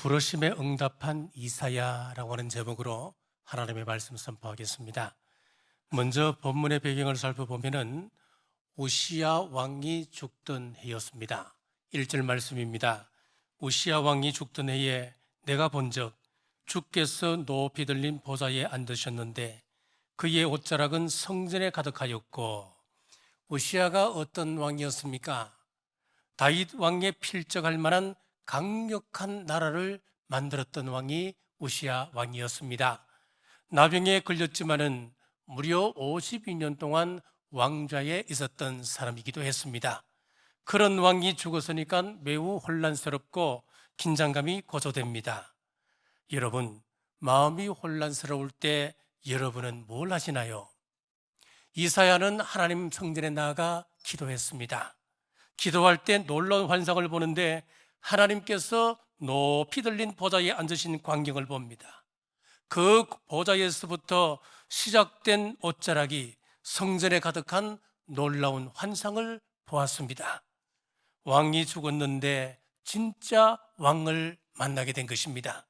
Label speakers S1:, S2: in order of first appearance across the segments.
S1: 부르심에 응답한 이사야라고 하는 제목으로 하나님의 말씀 선포하겠습니다. 먼저 본문의 배경을 살펴보면은 우시야 왕이 죽던 해였습니다. 1절 말씀입니다. 우시야 왕이 죽던 해에 내가 본즉 주께서 높이 들린 보좌에 앉으셨는데 그의 옷자락은 성전에 가득하였고. 우시야가 어떤 왕이었습니까? 다윗 왕에 필적할 만한 강력한 나라를 만들었던 왕이 우시야 왕이었습니다. 나병에 걸렸지만은 무려 52년 동안 왕좌에 있었던 사람이기도 했습니다. 그런 왕이 죽었으니까 매우 혼란스럽고 긴장감이 고조됩니다. 여러분, 마음이 혼란스러울 때 여러분은 뭘 하시나요? 이사야는 하나님 성전에 나아가 기도했습니다. 기도할 때 놀라운 환상을 보는데 하나님께서 높이 들린 보좌에 앉으신 광경을 봅니다. 그 보좌에서부터 시작된 옷자락이 성전에 가득한 놀라운 환상을 보았습니다. 왕이 죽었는데 진짜 왕을 만나게 된 것입니다.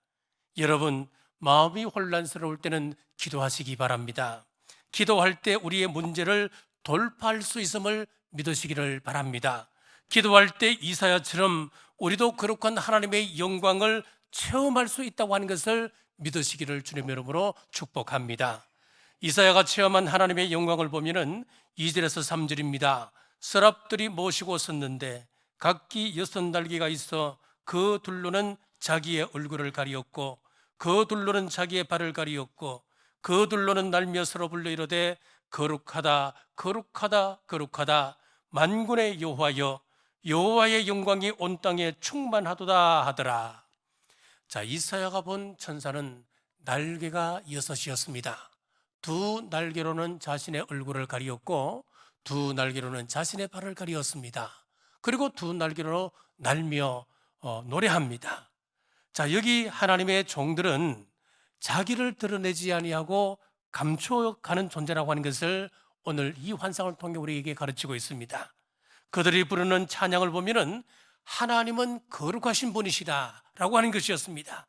S1: 여러분, 마음이 혼란스러울 때는 기도하시기 바랍니다. 기도할 때 우리의 문제를 돌파할 수 있음을 믿으시기를 바랍니다. 기도할 때 이사야처럼 우리도 거룩한 하나님의 영광을 체험할 수 있다고 하는 것을 믿으시기를 주님의 이름으로 축복합니다. 이사야가 체험한 하나님의 영광을 보면은 2절에서 3절입니다. 서랍들이 모시고 섰는데 각기 6날개가 있어 그 둘로는 자기의 얼굴을 가리었고 그 둘로는 자기의 발을 가리었고 그 둘로는 날며 서로 불러 이르되 거룩하다 거룩하다 거룩하다 만군의 여호와여 여호와의 영광이 온 땅에 충만하도다 하더라. 자, 이사야가 본 천사는 날개가 6이었습니다. 두 날개로는 자신의 얼굴을 가리었고 두 날개로는 자신의 발을 가리었습니다. 그리고 두 날개로 날며 노래합니다. 자, 여기 하나님의 종들은 자기를 드러내지 아니하고 감춰가는 존재라고 하는 것을 오늘 이 환상을 통해 우리에게 가르치고 있습니다. 그들이 부르는 찬양을 보면은 하나님은 거룩하신 분이시다 라고 하는 것이었습니다.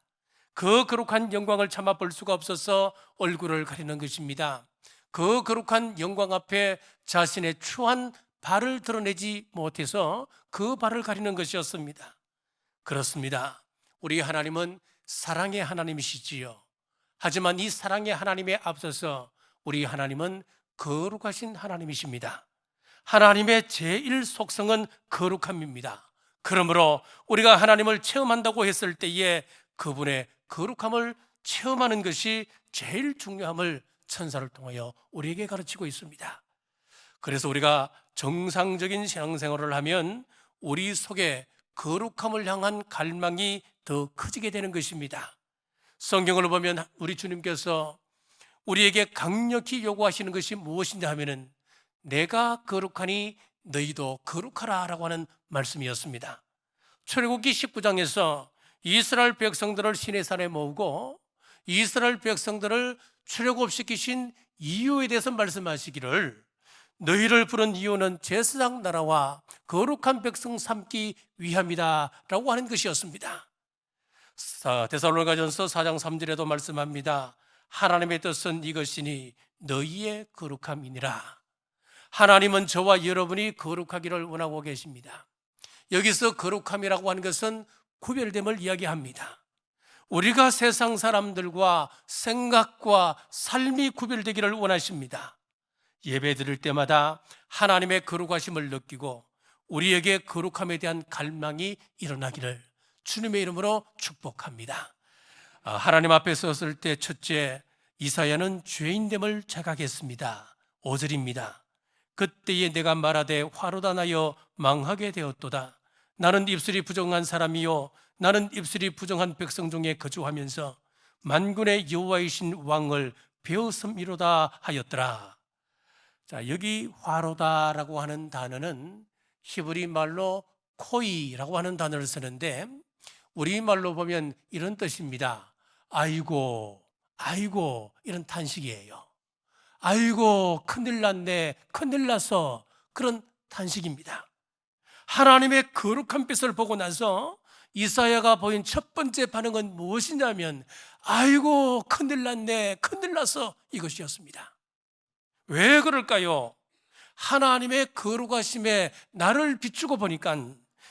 S1: 그 거룩한 영광을 참아 볼 수가 없어서 얼굴을 가리는 것입니다. 그 거룩한 영광 앞에 자신의 추한 발을 드러내지 못해서 그 발을 가리는 것이었습니다. 그렇습니다. 우리 하나님은 사랑의 하나님이시지요. 하지만 이 사랑의 하나님에 앞서서 우리 하나님은 거룩하신 하나님이십니다. 하나님의 제1 속성은 거룩함입니다. 그러므로 우리가 하나님을 체험한다고 했을 때에 그분의 거룩함을 체험하는 것이 제일 중요함을 천사를 통하여 우리에게 가르치고 있습니다. 그래서 우리가 정상적인 신앙생활을 하면 우리 속에 거룩함을 향한 갈망이 더 커지게 되는 것입니다. 성경을 보면 우리 주님께서 우리에게 강력히 요구하시는 것이 무엇이냐 하면은 내가 거룩하니 너희도 거룩하라 라고 하는 말씀이었습니다. 출애굽기 19장에서 이스라엘 백성들을 시내산에 모으고 이스라엘 백성들을 출애굽시키신 이유에 대해서 말씀하시기를 너희를 부른 이유는 제사장 나라와 거룩한 백성 삼기 위함이다 라고 하는 것이었습니다. 데살로니가전서 4장 3절에도 말씀합니다. 하나님의 뜻은 이것이니 너희의 거룩함이니라. 하나님은 저와 여러분이 거룩하기를 원하고 계십니다. 여기서 거룩함이라고 하는 것은 구별됨을 이야기합니다. 우리가 세상 사람들과 생각과 삶이 구별되기를 원하십니다. 예배 드릴 때마다 하나님의 거룩하심을 느끼고 우리에게 거룩함에 대한 갈망이 일어나기를 주님의 이름으로 축복합니다. 하나님 앞에 섰을 때 첫째, 이사야는 죄인됨을 자각했습니다. 5절입니다. 그때에 내가 말하되 화로다 나여 망하게 되었도다. 나는 입술이 부정한 사람이요 나는 입술이 부정한 백성 중에 거주하면서 만군의 여호와이신 왕을 배었음이로다 하였더라. 자, 여기 화로다라고 하는 단어는 히브리 말로 코이라고 하는 단어를 쓰는데 우리말로 보면 이런 뜻입니다. 아이고 아이고 이런 탄식이에요. 아이고 큰일 났네 큰일 났어 그런 탄식입니다. 하나님의 거룩한 빛을 보고 나서 이사야가 보인 첫 번째 반응은 무엇이냐면 아이고 큰일 났네, 큰일 났어, 이것이었습니다. 왜 그럴까요? 하나님의 거룩하심에 나를 비추고 보니까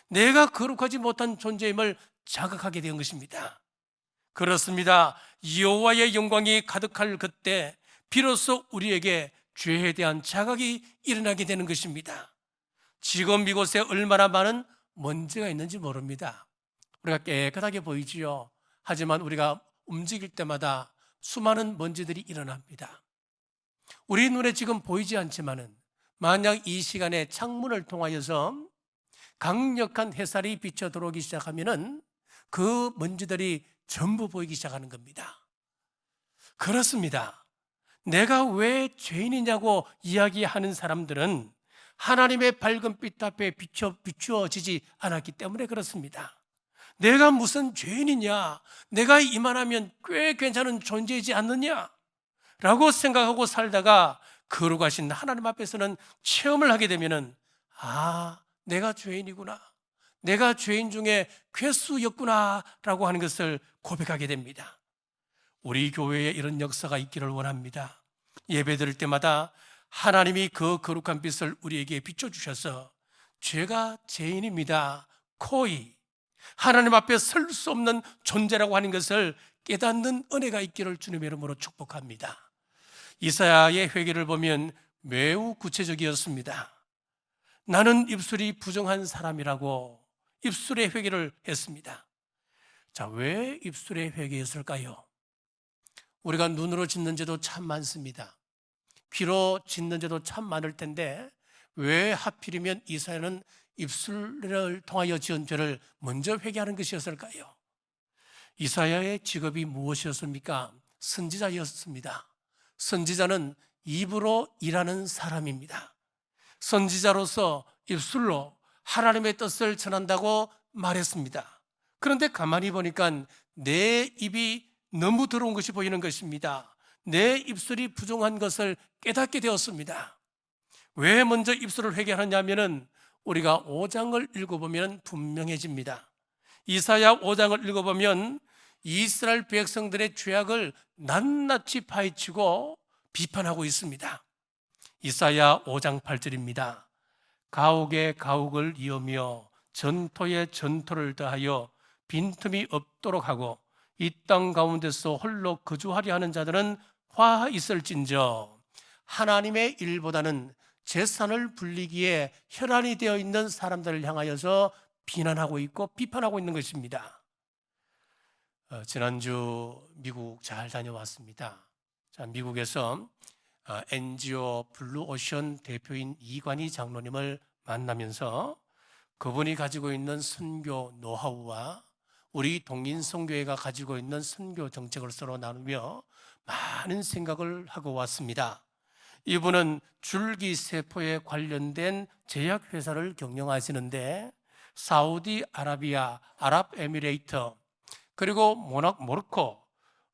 S1: 내가 거룩하지 못한 존재임을 자각하게 된 것입니다. 그렇습니다. 여호와의 영광이 가득할 그때 비로소 우리에게 죄에 대한 자각이 일어나게 되는 것입니다. 지금 이곳에 얼마나 많은 먼지가 있는지 모릅니다. 우리가 깨끗하게 보이지요. 하지만 우리가 움직일 때마다 수많은 먼지들이 일어납니다. 우리 눈에 지금 보이지 않지만은 만약 이 시간에 창문을 통하여서 강력한 햇살이 비쳐 들어오기 시작하면은 그 먼지들이 전부 보이기 시작하는 겁니다. 그렇습니다. 내가 왜 죄인이냐고 이야기하는 사람들은 하나님의 밝은 빛 앞에 비추어지지 않았기 때문에 그렇습니다. 내가 무슨 죄인이냐, 내가 이만하면 꽤 괜찮은 존재이지 않느냐 라고 생각하고 살다가 거룩하신 하나님 앞에서는 체험을 하게 되면은 내가 죄인이구나, 내가 죄인 중에 괴수였구나 라고 하는 것을 고백하게 됩니다. 우리 교회에 이런 역사가 있기를 원합니다. 예배 드릴 때마다 하나님이 그 거룩한 빛을 우리에게 비춰주셔서 죄가 죄인입니다, 코이 하나님 앞에 설 수 없는 존재라고 하는 것을 깨닫는 은혜가 있기를 주님의 이름으로 축복합니다. 이사야의 회개를 보면 매우 구체적이었습니다. 나는 입술이 부정한 사람이라고 입술의 회개를 했습니다. 자, 왜 입술의 회개였을까요? 우리가 눈으로 짓는 죄도 참 많습니다. 귀로 짓는 죄도 참 많을 텐데 왜 하필이면 이사야는 입술을 통하여 지은 죄를 먼저 회개하는 것이었을까요? 이사야의 직업이 무엇이었습니까? 선지자였습니다. 선지자는 입으로 일하는 사람입니다. 선지자로서 입술로 하나님의 뜻을 전한다고 말했습니다. 그런데 가만히 보니까 내 입이 너무 더러운 것이 보이는 것입니다. 내 입술이 부정한 것을 깨닫게 되었습니다. 왜 먼저 입술을 회개하느냐면은 우리가 5장을 읽어보면 분명해집니다. 이사야 5장을 읽어보면 이스라엘 백성들의 죄악을 낱낱이 파헤치고 비판하고 있습니다. 이사야 5장 8절입니다. 가옥에 가옥을 이으며 전토에 전토를 더하여 빈틈이 없도록 하고 이 땅 가운데서 홀로 거주하려 하는 자들은 화 있을진저. 하나님의 일보다는 재산을 불리기에 혈안이 되어 있는 사람들을 향하여서 비난하고 있고 비판하고 있는 것입니다. 지난주 미국 잘 다녀왔습니다. 자, 미국에서 NGO 블루오션 대표인 이관희 장로님을 만나면서 그분이 가지고 있는 선교 노하우와 우리 동인선교회가 가지고 있는 선교 정책을 서로 나누며 많은 생각을 하고 왔습니다. 이분은 줄기세포에 관련된 제약회사를 경영하시는데 사우디아라비아, 아랍에미레이트, 그리고 모로코,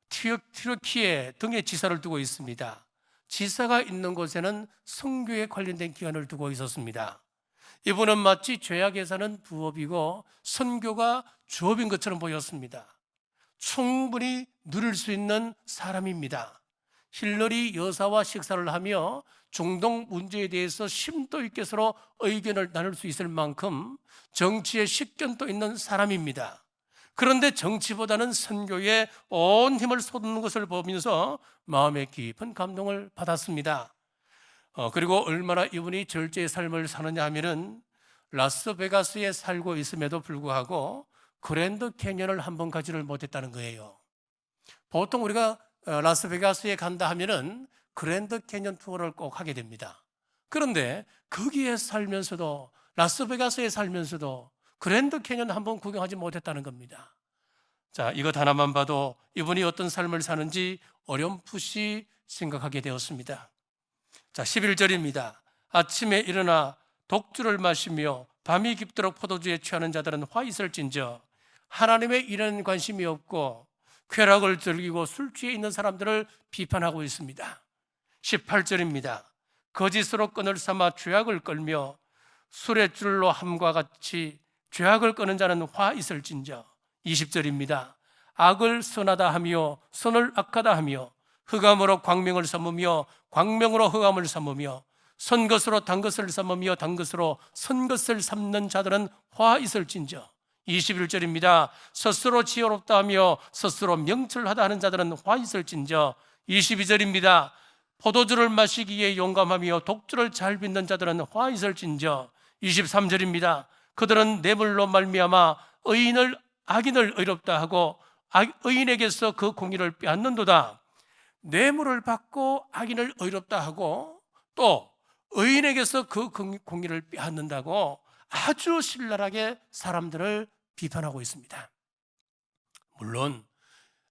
S1: 튀르키예 등의 지사를 두고 있습니다. 지사가 있는 곳에는 선교에 관련된 기관을 두고 있었습니다. 이분은 마치 제약회사는 부업이고 선교가 주업인 것처럼 보였습니다. 충분히 누릴 수 있는 사람입니다. 힐러리 여사와 식사를 하며 중동 문제에 대해서 심도 있게 서로 의견을 나눌 수 있을 만큼 정치에 식견도 있는 사람입니다. 그런데 정치보다는 선교에 온 힘을 쏟는 것을 보면서 마음에 깊은 감동을 받았습니다. 그리고 얼마나 이분이 절제의 삶을 사느냐 하면은 라스베가스에 살고 있음에도 불구하고 그랜드 캐년을 한번 가지를 못했다는 거예요. 보통 우리가 라스베가스에 간다 하면은 그랜드 캐년 투어를 꼭 하게 됩니다. 그런데 거기에 살면서도, 라스베가스에 살면서도 그랜드 캐년 한번 구경하지 못했다는 겁니다. 자, 이것 하나만 봐도 이분이 어떤 삶을 사는지 어렴풋이 생각하게 되었습니다. 자, 11절입니다. 아침에 일어나 독주를 마시며 밤이 깊도록 포도주에 취하는 자들은 화 있을진저. 하나님의 일에는 관심이 없고 쾌락을 즐기고 술 취해 있는 사람들을 비판하고 있습니다. 18절입니다. 거짓으로 끈을 삼아 죄악을 끌며 술의 줄로 함과 같이 죄악을 끄는 자는 화 있을진저. 20절입니다. 악을 선하다 하며 선을 악하다 하며 흑암으로 광명을 삼으며 광명으로 흑암을 삼으며 선 것으로 단 것을 삼으며 단 것으로 선 것을 삼는 자들은 화 있을진저. 21절입니다. 스스로 지혜롭다 하며 스스로 명철하다 하는 자들은 화 있을진저. 22절입니다. 포도주를 마시기에 용감하며 독주를 잘 빚는 자들은 화 있을진저. 23절입니다. 그들은 뇌물로 말미암아 악인을 의롭다 하고 의인에게서 그 공의를 빼앗는도다. 뇌물을 받고 악인을 의롭다 하고 또 의인에게서 그 공의를 빼앗는다고 아주 신랄하게 사람들을 비판하고 있습니다. 물론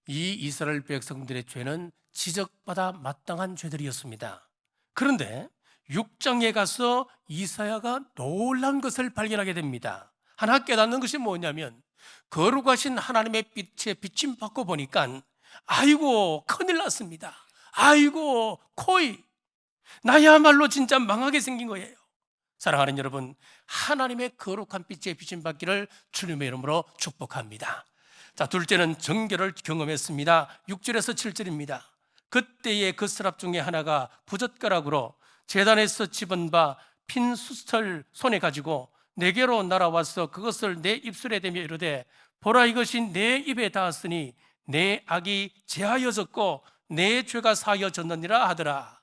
S1: 이 이스라엘 백성들의 죄는 지적받아 마땅한 죄들이었습니다. 그런데 6장에 가서 이사야가 놀라운 것을 발견하게 됩니다. 하나 깨닫는 것이 뭐냐면 거룩하신 하나님의 빛에 비침받고 보니까 아이고 큰일 났습니다. 아이고 코이 나야말로 진짜 망하게 생긴 거예요. 사랑하는 여러분, 하나님의 거룩한 빛에 비침받기를 주님의 이름으로 축복합니다. 자, 둘째는 정결을 경험했습니다. 6절에서 7절입니다. 그때에 그 스랍 중에 하나가 부젓가락으로 제단에서 집은 바 핀 숫을 손에 가지고 내게로 날아와서 그것을 내 입술에 대며 이르되 보라 이것이 내 입에 닿았으니 내 악이 제하여졌고 내 죄가 사하여졌느니라 하더라.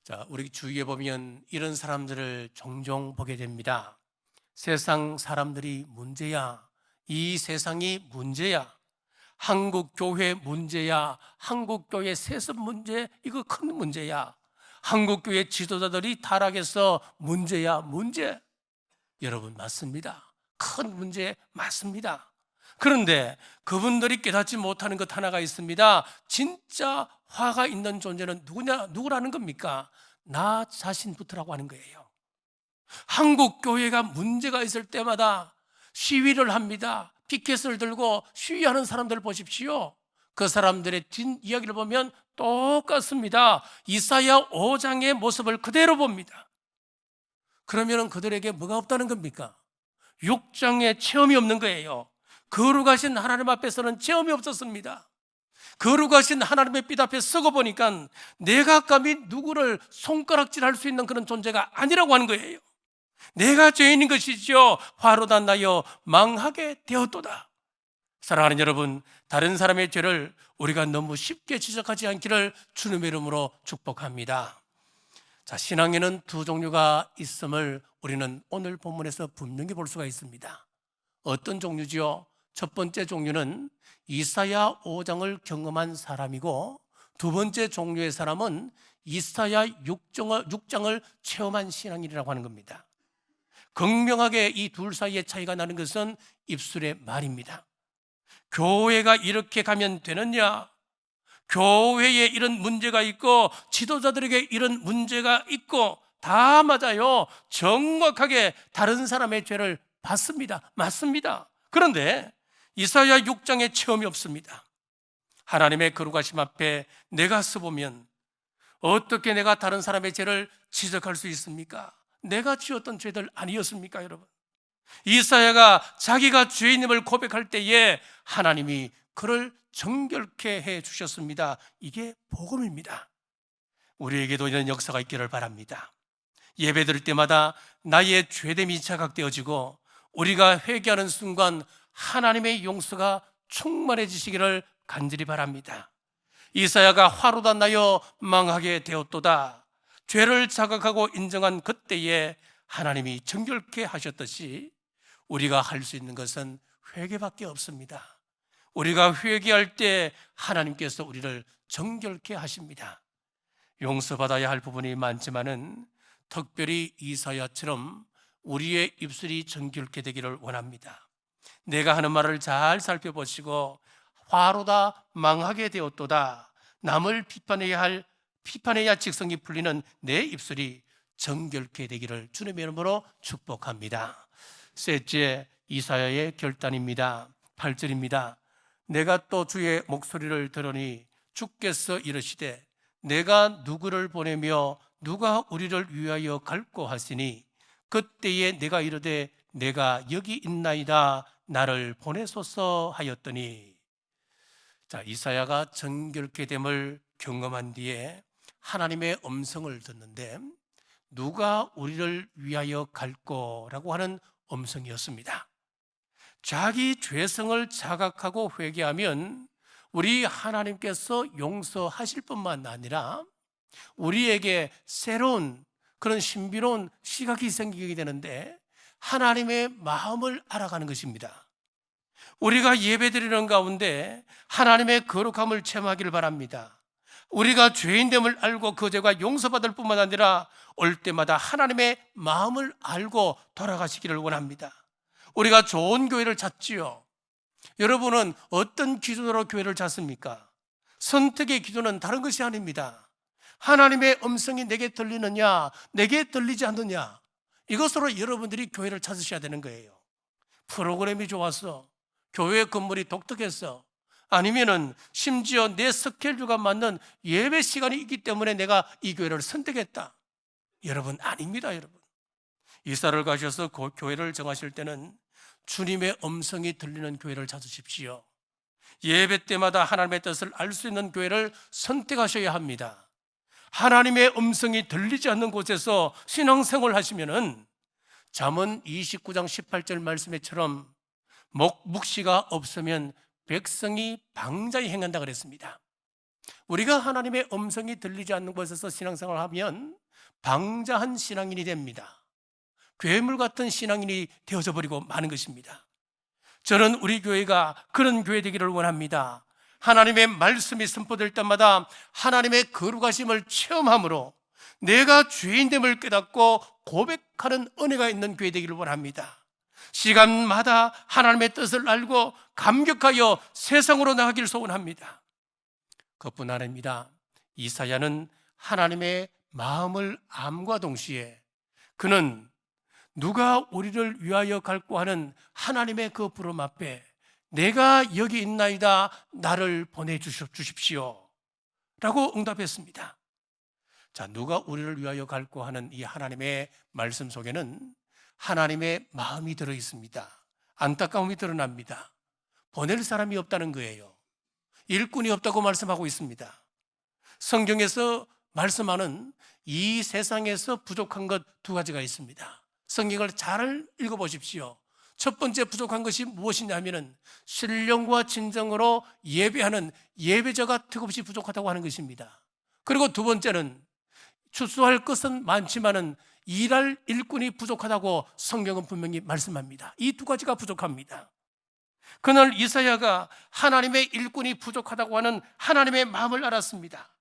S1: 자, 우리 주위에 보면 이런 사람들을 종종 보게 됩니다. 세상 사람들이 문제야. 이 세상이 문제야. 한국 교회 문제야. 한국 교회 세습 문제, 이거 큰 문제야. 한국 교회 지도자들이 타락해서 문제야, 문제. 여러분 맞습니다. 큰 문제 맞습니다. 그런데 그분들이 깨닫지 못하는 것 하나가 있습니다. 진짜 화가 있는 존재는 누구라는 겁니까? 나 자신부터라고 하는 거예요. 한국 교회가 문제가 있을 때마다 시위를 합니다. 피켓을 들고 시위하는 사람들 보십시오. 그 사람들의 뒷이야기를 보면 똑같습니다. 이사야 5장의 모습을 그대로 봅니다. 그러면 그들에게 뭐가 없다는 겁니까? 6장에 체험이 없는 거예요. 거룩하신 하나님 앞에서는 체험이 없었습니다. 거룩하신 하나님의 빛 앞에 서고 보니까 내가 감히 누구를 손가락질할 수 있는 그런 존재가 아니라고 하는 거예요. 내가 죄인인 것이죠. 화로 단나여 망하게 되었도다. 사랑하는 여러분, 다른 사람의 죄를 우리가 너무 쉽게 지적하지 않기를 주님의 이름으로 축복합니다. 자, 신앙에는 두 종류가 있음을 우리는 오늘 본문에서 분명히 볼 수가 있습니다. 어떤 종류지요? 첫 번째 종류는 이사야 5장을 경험한 사람이고, 두 번째 종류의 사람은 이사야 6장을 체험한 신앙인이라고 하는 겁니다. 극명하게 이 둘 사이의 차이가 나는 것은 입술의 말입니다. 교회가 이렇게 가면 되느냐? 교회에 이런 문제가 있고 지도자들에게 이런 문제가 있고 다 맞아요. 정확하게 다른 사람의 죄를 받습니다. 맞습니다. 그런데 이사야 6장에 체험이 없습니다. 하나님의 거룩하심 앞에 내가 서보면 어떻게 내가 다른 사람의 죄를 지적할 수 있습니까? 내가 지었던 죄들 아니었습니까, 여러분? 이사야가 자기가 죄인임을 고백할 때에 하나님이 그를 정결케 해 주셨습니다. 이게 복음입니다. 우리에게도 이런 역사가 있기를 바랍니다. 예배 드릴 때마다 나의 죄됨이 자각되어지고 우리가 회개하는 순간 하나님의 용서가 충만해지시기를 간절히 바랍니다. 이사야가 화로 단나여 망하게 되었도다. 죄를 자각하고 인정한 그때에 하나님이 정결케 하셨듯이 우리가 할 수 있는 것은 회개밖에 없습니다. 우리가 회개할 때 하나님께서 우리를 정결케 하십니다. 용서받아야 할 부분이 많지만은 특별히 이사야처럼 우리의 입술이 정결케 되기를 원합니다. 내가 하는 말을 잘 살펴보시고 화로다 망하게 되었도다. 남을 비판해야 직성이 풀리는 내 입술이 정결케 되기를 주님의 이름으로 축복합니다. 셋째, 이사야의 결단입니다. 8절입니다. 내가 또 주의 목소리를 들으니 주께서 이르시되 내가 누구를 보내며 누가 우리를 위하여 갈고 하시니 그때에 내가 이르되 내가 여기 있나이다 나를 보내소서 하였더니, 자, 이사야가 정결케 됨을 경험한 뒤에 하나님의 음성을 듣는데 누가 우리를 위하여 갈꼬라고 하는 음성이었습니다. 자기 죄성을 자각하고 회개하면 우리 하나님께서 용서하실 뿐만 아니라 우리에게 새로운 그런 신비로운 시각이 생기게 되는데 하나님의 마음을 알아가는 것입니다. 우리가 예배드리는 가운데 하나님의 거룩함을 체험하기를 바랍니다. 우리가 죄인됨을 알고 그 죄가 용서받을 뿐만 아니라 올 때마다 하나님의 마음을 알고 돌아가시기를 원합니다. 우리가 좋은 교회를 찾지요. 여러분은 어떤 기준으로 교회를 찾습니까? 선택의 기준은 다른 것이 아닙니다. 하나님의 음성이 내게 들리느냐, 내게 들리지 않느냐, 이것으로 여러분들이 교회를 찾으셔야 되는 거예요. 프로그램이 좋았어, 교회 건물이 독특했어, 아니면은 심지어 내 스케줄과 맞는 예배 시간이 있기 때문에 내가 이 교회를 선택했다. 여러분, 아닙니다. 여러분, 이사를 가셔서 교회를 정하실 때는 주님의 음성이 들리는 교회를 찾으십시오. 예배 때마다 하나님의 뜻을 알 수 있는 교회를 선택하셔야 합니다. 하나님의 음성이 들리지 않는 곳에서 신앙생활을 하시면은 잠언 29장 18절 말씀에처럼 묵시가 없으면 백성이 방자히 행한다 그랬습니다. 우리가 하나님의 음성이 들리지 않는 곳에서 신앙생활을 하면 방자한 신앙인이 됩니다. 괴물 같은 신앙인이 되어져 버리고 마는 것입니다. 저는 우리 교회가 그런 교회 되기를 원합니다. 하나님의 말씀이 선포될 때마다 하나님의 거룩하심을 체험함으로 내가 죄인됨을 깨닫고 고백하는 은혜가 있는 교회 되기를 원합니다. 시간마다 하나님의 뜻을 알고 감격하여 세상으로 나가기를 소원합니다. 그뿐 아닙니다. 이사야는 하나님의 마음을 암과 동시에 그는 누가 우리를 위하여 갈고 하는 하나님의 그 부름 앞에 내가 여기 있나이다 나를 보내주십시오 라고 응답했습니다. 자, 누가 우리를 위하여 갈고 하는 이 하나님의 말씀 속에는 하나님의 마음이 들어있습니다. 안타까움이 드러납니다. 보낼 사람이 없다는 거예요. 일꾼이 없다고 말씀하고 있습니다. 성경에서 말씀하는 이 세상에서 부족한 것 두 가지가 있습니다. 성경을 잘 읽어보십시오. 첫 번째 부족한 것이 무엇이냐면 신령과 진정으로 예배하는 예배자가 턱없이 부족하다고 하는 것입니다. 그리고 두 번째는 추수할 것은 많지만은 일할 일꾼이 부족하다고 성경은 분명히 말씀합니다. 이 두 가지가 부족합니다. 그날 이사야가 하나님의 일꾼이 부족하다고 하는 하나님의 마음을 알았습니다.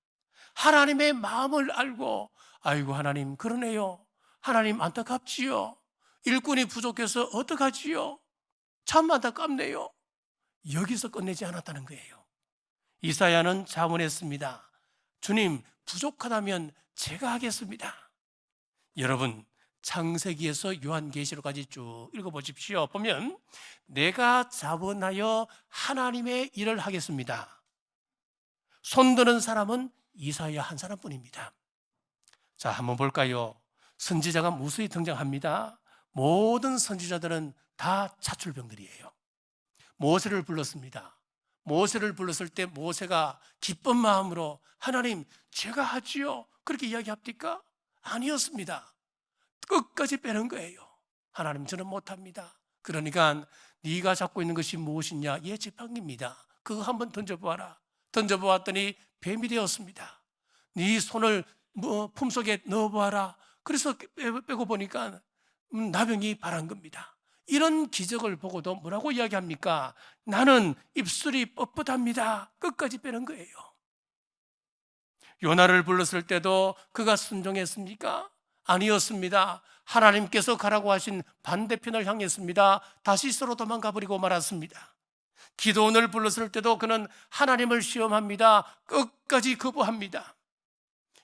S1: 하나님의 마음을 알고 아이고 하나님 그러네요. 하나님 안타깝지요. 일꾼이 부족해서 어떡하지요? 참 안타깝네요. 여기서 끝내지 않았다는 거예요. 이사야는 자문했습니다. 주님 부족하다면 제가 하겠습니다. 여러분 창세기에서 요한계시록까지 쭉 읽어보십시오. 보면 내가 자원하여 하나님의 일을 하겠습니다. 손드는 사람은 이사야 한 사람뿐입니다. 자, 한번 볼까요? 선지자가 무수히 등장합니다. 모든 선지자들은 다 차출병들이에요. 모세를 불렀습니다. 모세를 불렀을 때 모세가 기쁜 마음으로 하나님 제가 하지요 그렇게 이야기합니까? 아니었습니다. 끝까지 빼는 거예요. 하나님 저는 못합니다. 그러니까 네가 잡고 있는 것이 무엇이냐? 예, 지팡이입니다. 그거 한번 던져보아라. 던져보았더니 뱀이 되었습니다. 네 손을 품속에 넣어보아라. 그래서 빼고 보니까 나병이 발한 겁니다. 이런 기적을 보고도 뭐라고 이야기합니까? 나는 입술이 뻣뻣합니다. 끝까지 빼는 거예요. 요나를 불렀을 때도 그가 순종했습니까? 아니었습니다. 하나님께서 가라고 하신 반대편을 향했습니다. 다시스로 도망가 버리고 말았습니다. 기도원을 불렀을 때도 그는 하나님을 시험합니다. 끝까지 거부합니다.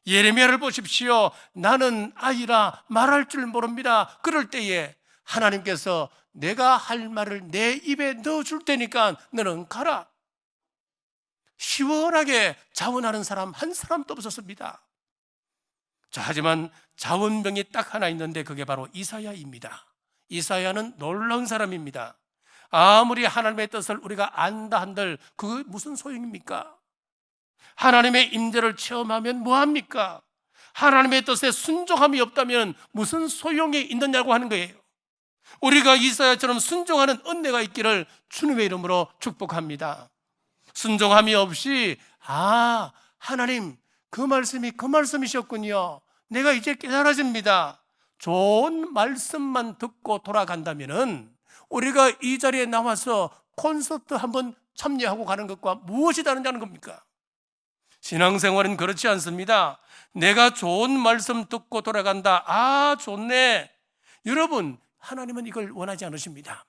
S1: 예레미야를 보십시오. 나는 아이라 말할 줄 모릅니다. 그럴 때에 하나님께서 내가 할 말을 내 입에 넣어줄 테니까 너는 가라. 시원하게 자원하는 사람 한 사람도 없었습니다. 자, 하지만 자원병이 딱 하나 있는데 그게 바로 이사야입니다. 이사야는 놀라운 사람입니다. 아무리 하나님의 뜻을 우리가 안다 한들 그게 무슨 소용입니까? 하나님의 임재를 체험하면 뭐합니까? 하나님의 뜻에 순종함이 없다면 무슨 소용이 있느냐고 하는 거예요. 우리가 이사야처럼 순종하는 은혜가 있기를 주님의 이름으로 축복합니다. 순종함이 없이 하나님 그 말씀이 그 말씀이셨군요, 내가 이제 깨달아집니다, 좋은 말씀만 듣고 돌아간다면 우리가 이 자리에 나와서 콘서트 한번 참여하고 가는 것과 무엇이 다르냐는 겁니까? 신앙생활은 그렇지 않습니다. 내가 좋은 말씀 듣고 돌아간다, 좋네. 여러분, 하나님은 이걸 원하지 않으십니다.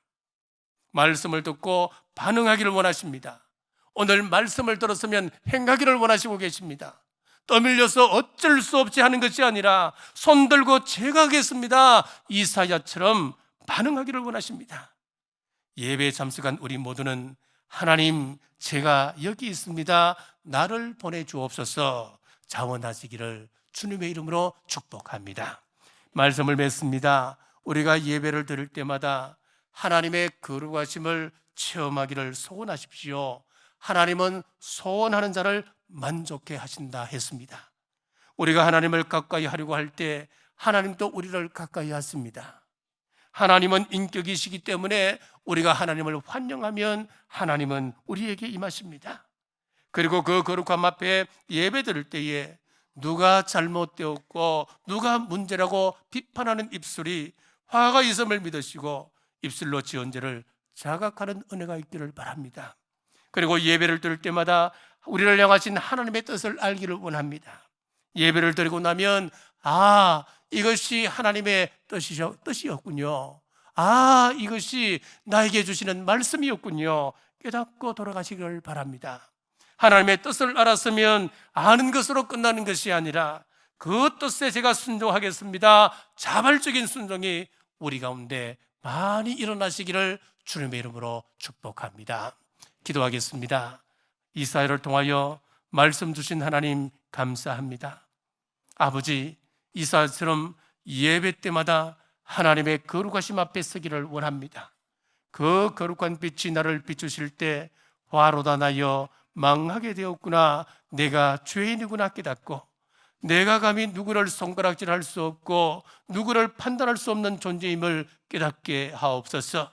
S1: 말씀을 듣고 반응하기를 원하십니다. 오늘 말씀을 들었으면 행하기를 원하시고 계십니다. 떠밀려서 어쩔 수 없이 하는 것이 아니라 손 들고 제가 하겠습니다, 이사야처럼 반응하기를 원하십니다. 예배에 참석한 우리 모두는 하나님, 제가 여기 있습니다, 나를 보내주옵소서 자원하시기를 주님의 이름으로 축복합니다. 말씀을 맺습니다. 우리가 예배를 드릴 때마다 하나님의 거룩하심을 체험하기를 소원하십시오. 하나님은 소원하는 자를 만족해 하신다 했습니다. 우리가 하나님을 가까이 하려고 할 때 하나님도 우리를 가까이 하십니다. 하나님은 인격이시기 때문에 우리가 하나님을 환영하면 하나님은 우리에게 임하십니다. 그리고 그 거룩함 앞에 예배 드릴 때에 누가 잘못되었고 누가 문제라고 비판하는 입술이 화가 있음을 믿으시고 입술로 지은 죄를 자각하는 은혜가 있기를 바랍니다. 그리고 예배를 드릴 때마다 우리를 향하신 하나님의 뜻을 알기를 원합니다. 예배를 드리고 나면 이것이 하나님의 뜻이었군요, 이것이 나에게 주시는 말씀이었군요, 깨닫고 돌아가시기를 바랍니다. 하나님의 뜻을 알았으면 아는 것으로 끝나는 것이 아니라 그 뜻에 제가 순종하겠습니다, 자발적인 순종이 우리 가운데 많이 일어나시기를 주님의 이름으로 축복합니다. 기도하겠습니다. 이사야를 통하여 말씀 주신 하나님 감사합니다. 아버지, 이사야처럼 예배 때마다 하나님의 거룩하심 앞에 서기를 원합니다. 그 거룩한 빛이 나를 비추실 때 화로다 나여 망하게 되었구나, 내가 죄인이구나 깨닫고 내가 감히 누구를 손가락질할 수 없고 누구를 판단할 수 없는 존재임을 깨닫게 하옵소서.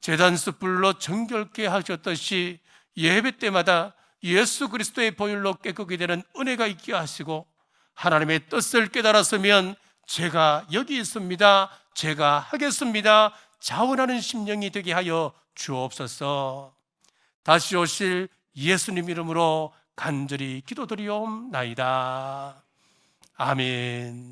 S1: 제단 숯불로 정결케 하셨듯이 예배 때마다 예수 그리스도의 보혈로 깨끗게 되는 은혜가 있게 하시고 하나님의 뜻을 깨달았으면 제가 여기 있습니다, 제가 하겠습니다 자원하는 심령이 되게 하여 주옵소서. 다시 오실 예수님 이름으로 간절히 기도드리옵나이다. 아멘.